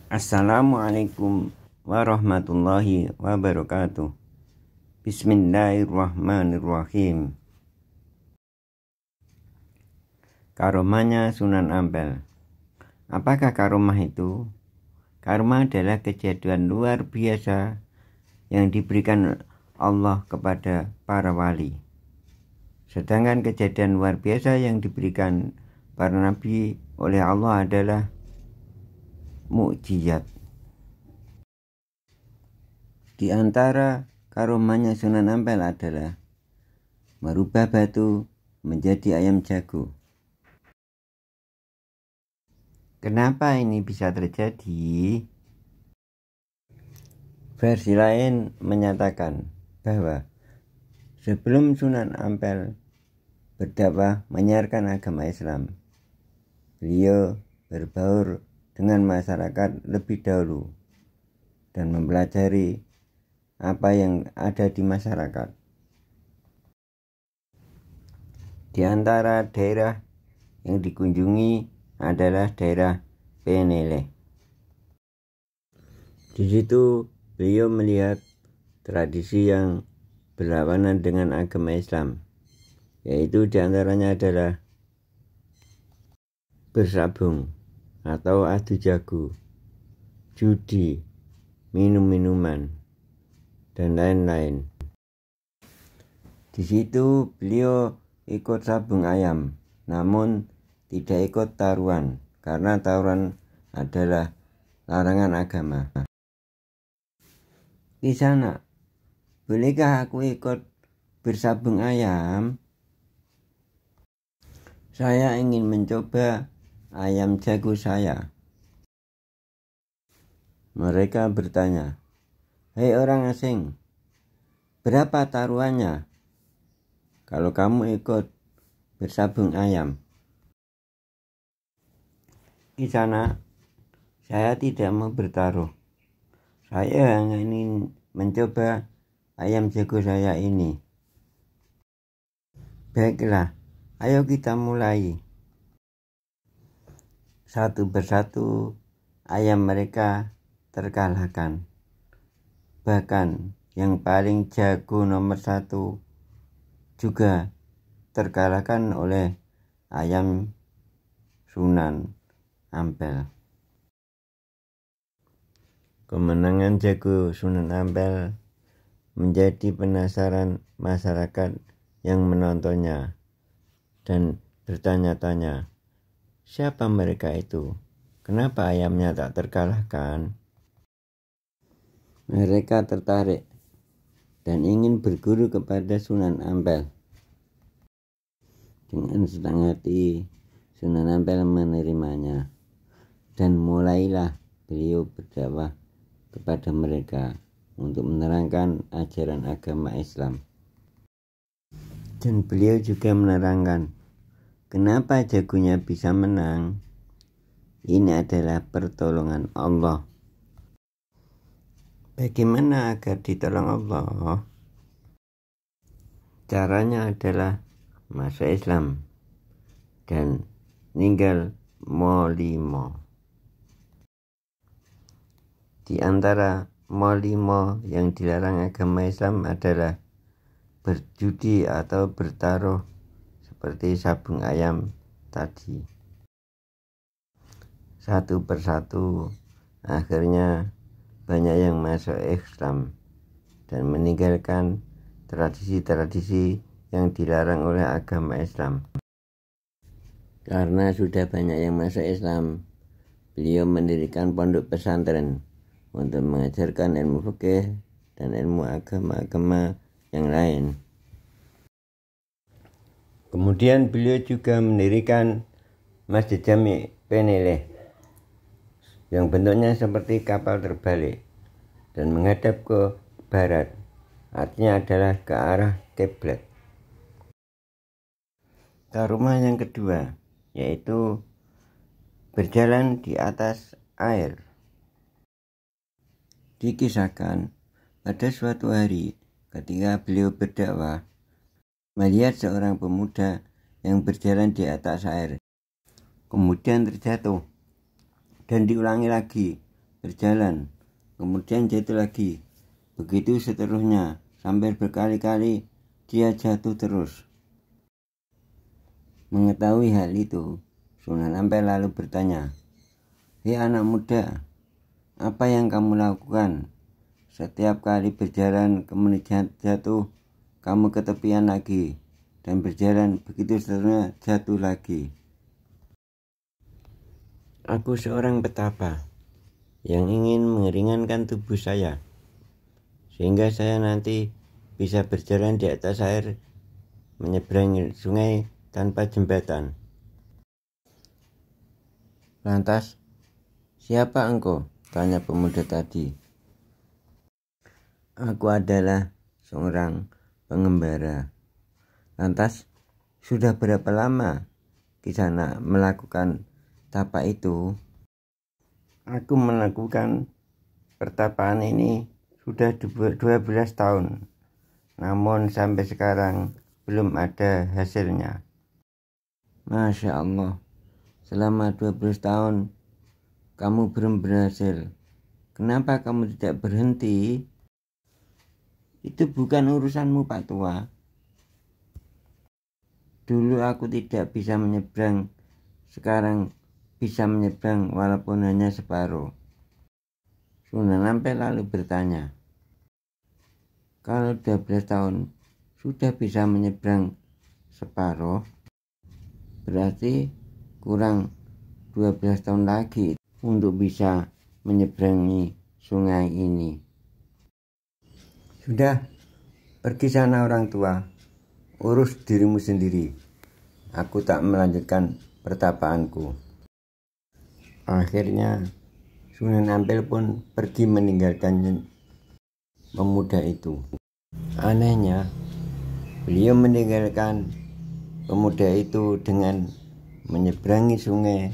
Assalamualaikum warahmatullahi wabarakatuh. Bismillahirrahmanirrahim. Karomahnya Sunan Ampel. Apakah karomah itu? Karomah adalah kejadian luar biasa yang diberikan Allah kepada para wali. Sedangkan kejadian luar biasa yang diberikan para nabi oleh Allah adalah mukjizat. Di antara karomahnya Sunan Ampel adalah merubah batu menjadi ayam jago. Kenapa ini bisa terjadi? Versi lain menyatakan bahwa sebelum Sunan Ampel berdakwah menyiarkan agama Islam, beliau berbaur dengan masyarakat lebih dahulu dan mempelajari apa yang ada di masyarakat. Di antara daerah yang dikunjungi adalah daerah Peneleh. Di situ beliau melihat tradisi yang berlawanan dengan agama Islam, yaitu diantaranya adalah bersabung atau adu jago, judi, minum-minuman, dan lain-lain. Di situ beliau ikut sabung ayam, namun tidak ikut taruhan karena taruhan adalah larangan agama. Di sana, bolehkah aku ikut bersabung ayam? Saya ingin mencoba ayam jago saya. Mereka bertanya, "Hei orang asing, berapa taruhannya kalau kamu ikut bersabung ayam?" Di sana, saya tidak mau bertaruh. Saya hanya ingin mencoba ayam jago saya ini. Baiklah, ayo kita mulai. Satu persatu ayam mereka terkalahkan. Bahkan yang paling jago nomor 1 juga terkalahkan oleh ayam Sunan Ampel. Kemenangan jago Sunan Ampel menjadi penasaran masyarakat yang menontonnya dan bertanya-tanya, siapa mereka itu? Kenapa ayamnya tak terkalahkan? Mereka tertarik dan ingin berguru kepada Sunan Ampel. Dengan senang hati, Sunan Ampel menerimanya dan mulailah beliau berdakwah kepada mereka untuk menerangkan ajaran agama Islam. Dan beliau juga menerangkan kenapa jagonya bisa menang. Ini adalah pertolongan Allah. Bagaimana agar ditolong Allah? Caranya adalah masuk Islam dan ninggal molimo. Di antara molimo yang dilarang agama Islam adalah berjudi atau bertaruh seperti sabung ayam tadi. Satu persatu akhirnya banyak yang masuk Islam dan meninggalkan tradisi-tradisi yang dilarang oleh agama Islam. Karena sudah banyak yang masuk Islam, beliau mendirikan pondok pesantren untuk mengajarkan ilmu fikih dan ilmu agama-agama yang lain. Kemudian beliau juga mendirikan Masjid Jami Peneleh yang bentuknya seperti kapal terbalik dan menghadap ke barat, artinya adalah ke arah kiblat. Karomah yang kedua yaitu berjalan di atas air. Dikisahkan pada suatu hari ketika beliau berdakwah, melihat seorang pemuda yang berjalan di atas air, kemudian terjatuh dan diulangi lagi. berjalan, kemudian jatuh lagi. Begitu seterusnya, sampai berkali-kali dia jatuh terus. Mengetahui hal itu, Sunan Ampel lalu bertanya, "Hei anak muda, apa yang kamu lakukan? Setiap kali berjalan kemudian jatuh, kamu ketepian lagi, dan berjalan begitu seterusnya jatuh lagi." "Aku seorang petapa yang ingin meringankan tubuh saya, sehingga saya nanti bisa berjalan di atas air menyeberangi sungai tanpa jembatan." "Lantas, siapa engkau?" tanya pemuda tadi. "Aku adalah seorang pengembara." "Lantas, sudah berapa lama Kisana melakukan tapa itu?" "Aku melakukan pertapaan ini sudah 12 tahun, namun sampai sekarang belum ada hasilnya." "Masya Allah, selama 12 tahun kamu belum berhasil. Kenapa kamu tidak berhenti?" "Itu bukan urusanmu, Pak Tua. Dulu aku tidak bisa menyeberang, sekarang bisa menyeberang walaupun hanya separuh." Sunan Ampel lalu bertanya, "Kalau 12 tahun sudah bisa menyeberang separuh, berarti kurang 12 tahun lagi untuk bisa menyeberangi sungai ini." "Sudah, pergi sana orang tua, urus dirimu sendiri. Aku tak melanjutkan pertapaanku." Akhirnya Sunan Ampel pun pergi meninggalkan pemuda itu. Anehnya, beliau meninggalkan pemuda itu dengan menyeberangi sungai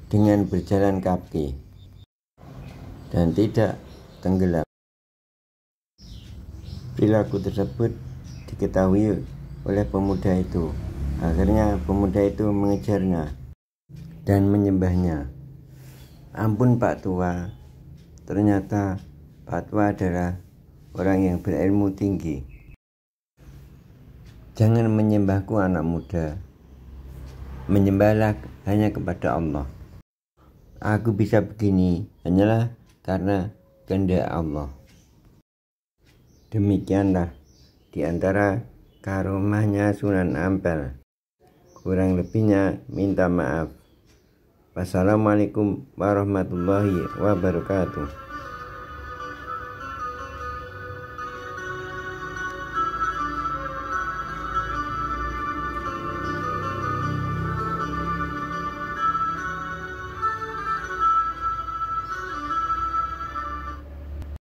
dengan berjalan kaki dan tidak tenggelam. Perilaku tersebut diketahui oleh pemuda itu. Akhirnya pemuda itu mengejarnya dan menyembahnya. "Ampun Pak Tua, ternyata Pak Tua adalah orang yang berilmu tinggi. Jangan menyembahku anak muda, menyembahlah hanya kepada Allah. Aku bisa begini hanyalah karena kehendak Allah." Demikianlah di antara karomahnya Sunan Ampel. Kurang lebihnya minta maaf. Wassalamualaikum warahmatullahi wabarakatuh.